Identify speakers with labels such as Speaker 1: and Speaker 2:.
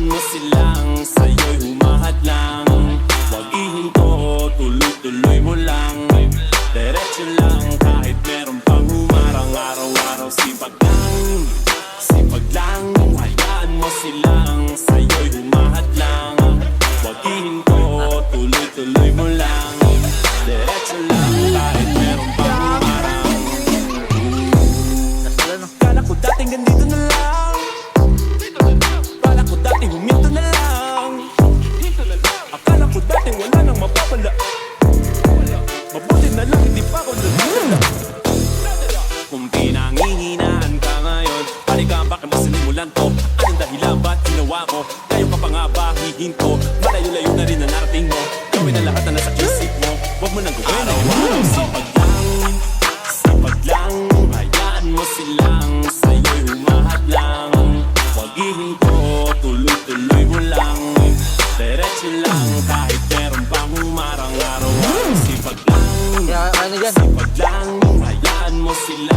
Speaker 1: mo silang sa'yo'y humahadlang. Huwag ihinto, tuloy-tuloy mo lang. Diretso lang kahit meron pang humarang. Araw-araw sipag lang. Hayaan mo silang sa'yo'y humahadlang. Huwag ihinto, tuloy-tuloy mo lang. Diretso lang kahit meron pang humarang. Kala ko dating ganito na lang. Kala ko dating huminto na lang. Akala ko dating wala nang mapapala. Mabuti na lang hindi pa ako nagdadala. Kung pinanghihinaan ka ngayon, halika bakit mo sinimulan to? Anong dahilan ba't ginawa mo? Tayo ka pa nga ba hihinto? Malayo-layo na rin ang narating mo. Gawin na lahat na nasa isip mo. Huwag mo nang gawin. Araw-araw sipag lang. Hayaan mo silang sa'yo'y humahadlang. Huwag ihinto, tuloy-tuloy mo lang. Diretso lang kahit meron pang humarang. Araw-araw sipag lang. Hayaan mo silang